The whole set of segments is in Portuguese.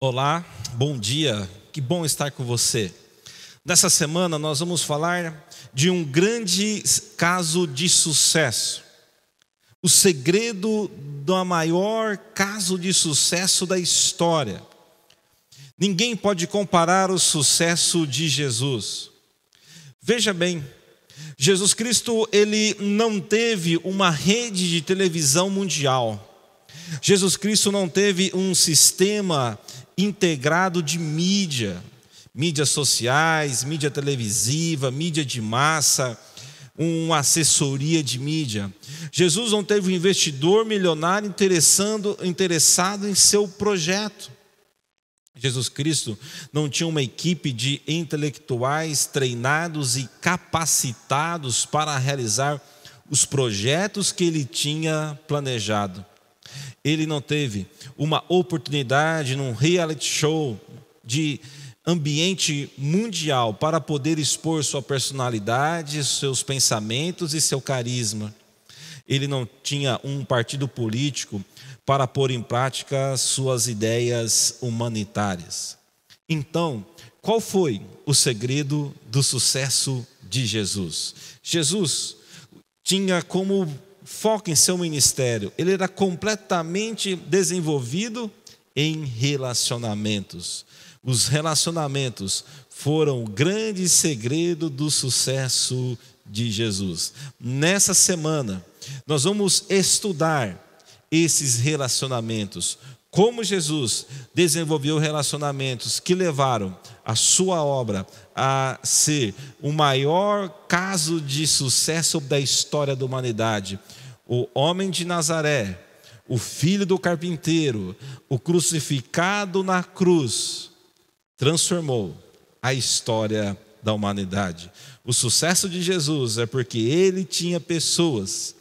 Olá, bom dia, que bom estar com você. Nessa semana nós vamos falar de um grande caso de sucesso. O segredo do maior caso de sucesso da história. Ninguém pode comparar o sucesso de Jesus. Veja bem, Jesus Cristo, ele não teve uma rede de televisão mundial. Jesus Cristo não teve um sistema integrado de mídias sociais, mídia televisiva, mídia de massa, uma assessoria de mídia. Jesus não teve um investidor milionário interessado em seu projeto. Jesus Cristo não tinha uma equipe de intelectuais treinados e capacitados para realizar os projetos que ele tinha planejado. Ele não teve uma oportunidade num reality show de ambiente mundial para poder expor sua personalidade, seus pensamentos e seu carisma. Ele não tinha um partido político para pôr em prática suas ideias humanitárias. Então, qual foi o segredo do sucesso de Jesus? Jesus tinha como foco em seu ministério, ele era completamente desenvolvido em relacionamentos. Os relacionamentos foram o grande segredo do sucesso de Jesus. Nessa semana, nós vamos estudar esses relacionamentos, como Jesus desenvolveu relacionamentos que levaram a sua obra a ser o maior caso de sucesso da história da humanidade. O homem de Nazaré, o filho do carpinteiro, o crucificado na cruz, transformou a história da humanidade. O sucesso de Jesus é porque ele tinha pessoas,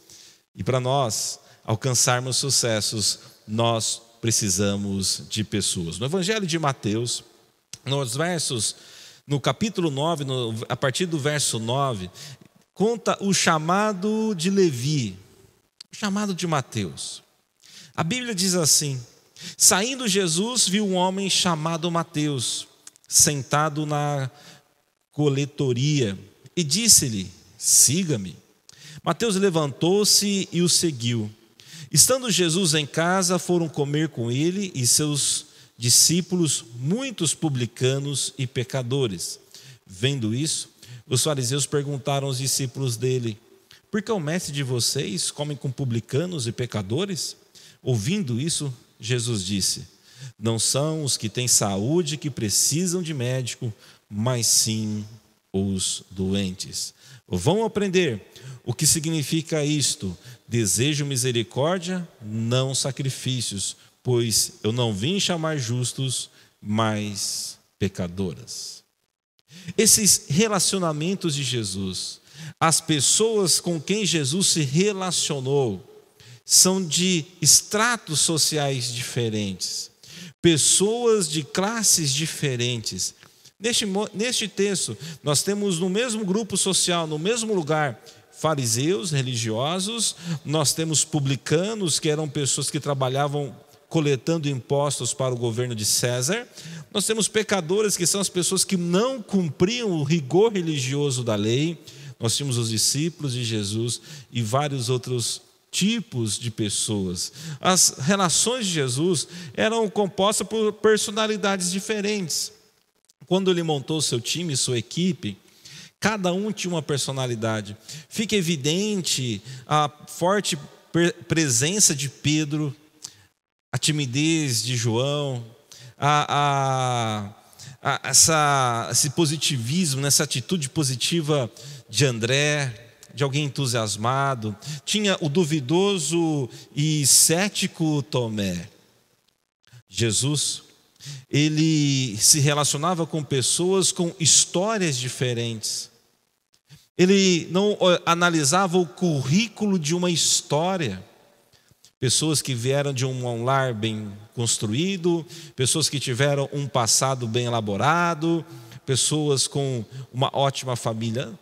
e para nós alcançarmos sucessos, nós precisamos de pessoas. No Evangelho de Mateus, no capítulo 9, a partir do verso 9, conta o chamado de Levi, o chamado de Mateus. A Bíblia diz assim: saindo Jesus, viu um homem chamado Mateus, sentado na coletoria, e disse-lhe: siga-me. Mateus levantou-se e o seguiu. Estando Jesus em casa, foram comer com ele e seus discípulos muitos publicanos e pecadores. Vendo isso, os fariseus perguntaram aos discípulos dele: por que o mestre de vocês come com publicanos e pecadores? Ouvindo isso, Jesus disse: não são os que têm saúde que precisam de médico, mas sim os doentes. Vão aprender o que significa isto: desejo misericórdia, não sacrifícios, pois eu não vim chamar justos, mas pecadores. Esses relacionamentos de Jesus, as pessoas com quem Jesus se relacionou, são de estratos sociais diferentes, pessoas de classes diferentes. Neste texto, nós temos no mesmo grupo social, no mesmo lugar, fariseus, religiosos, nós temos publicanos, que eram pessoas que trabalhavam coletando impostos para o governo de César, nós temos pecadores, que são as pessoas que não cumpriam o rigor religioso da lei, nós tínhamos os discípulos de Jesus e vários outros tipos de pessoas. As relações de Jesus eram compostas por personalidades diferentes. Quando ele montou seu time, sua equipe, cada um tinha uma personalidade. Fica evidente a forte presença de Pedro, a timidez de João, esse positivismo, essa atitude positiva de André, de alguém entusiasmado. Tinha o duvidoso e cético Tomé. Jesus, ele se relacionava com pessoas com histórias diferentes. Ele não analisava o currículo de uma história. Pessoas que vieram de um lar bem construído, pessoas que tiveram um passado bem elaborado, pessoas com uma ótima família.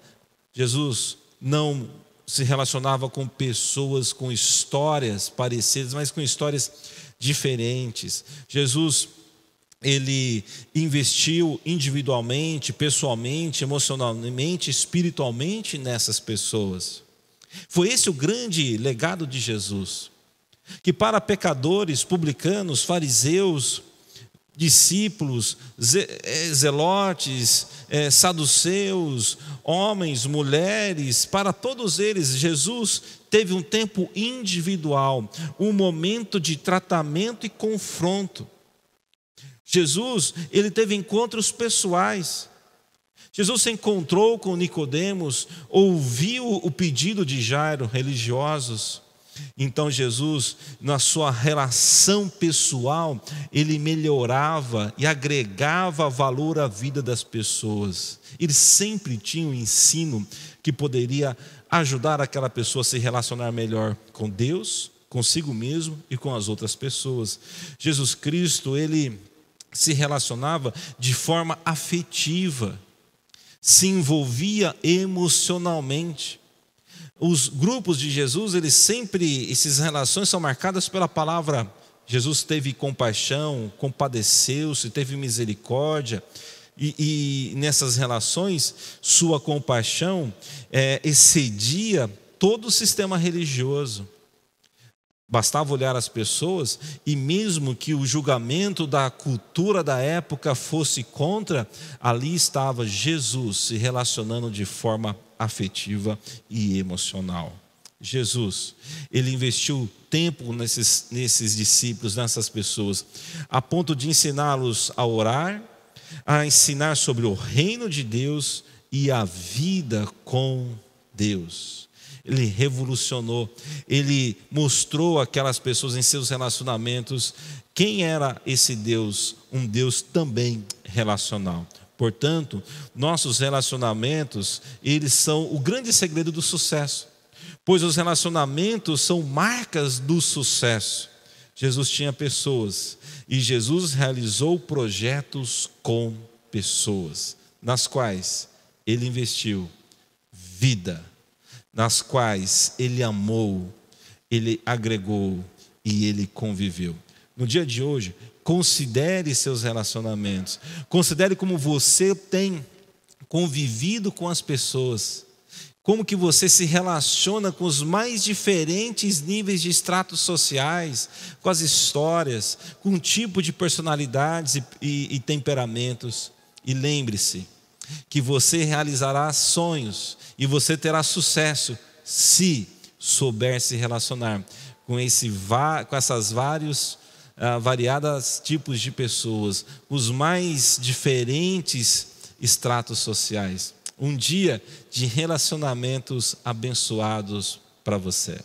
Jesus não se relacionava com pessoas com histórias parecidas, mas com histórias diferentes. Jesus ele investiu individualmente, pessoalmente, emocionalmente, espiritualmente nessas pessoas. Foi esse o grande legado de Jesus, que para pecadores, publicanos, fariseus, discípulos, zelotes, saduceus, homens, mulheres, para todos eles, Jesus teve um tempo individual, um momento de tratamento e confronto. Jesus, ele teve encontros pessoais. Jesus se encontrou com Nicodemos, ouviu o pedido de Jairo, religiosos. Então Jesus, na sua relação pessoal, ele melhorava e agregava valor à vida das pessoas. Ele sempre tinha um ensino que poderia ajudar aquela pessoa a se relacionar melhor com Deus, consigo mesmo e com as outras pessoas. Jesus Cristo, ele se relacionava de forma afetiva, se envolvia emocionalmente. Os grupos de Jesus, essas relações são marcadas pela palavra. Jesus teve compaixão, compadeceu-se, teve misericórdia. E nessas relações, sua compaixão excedia todo o sistema religioso. Bastava olhar as pessoas e mesmo que o julgamento da cultura da época fosse contra, ali estava Jesus se relacionando de forma afetiva e emocional. Jesus, ele investiu tempo nesses discípulos, nessas pessoas, a ponto de ensiná-los a orar, a ensinar sobre o reino de Deus e a vida com Deus. Ele revolucionou, ele mostrou àquelas pessoas em seus relacionamentos quem era esse Deus, um Deus também relacional. Portanto, nossos relacionamentos, eles são o grande segredo do sucesso, pois os relacionamentos são marcas do sucesso. Jesus tinha pessoas e Jesus realizou projetos com pessoas, nas quais ele investiu vida, nas quais ele amou, ele agregou e ele conviveu. No dia de hoje, considere seus relacionamentos, considere como você tem convivido com as pessoas, como que você se relaciona com os mais diferentes níveis de estratos sociais, com as histórias, com o tipo de personalidades e temperamentos. E lembre-se que você realizará sonhos e você terá sucesso se souber se relacionar com essas variadas tipos de pessoas, os mais diferentes estratos sociais. Um dia de relacionamentos abençoados para você.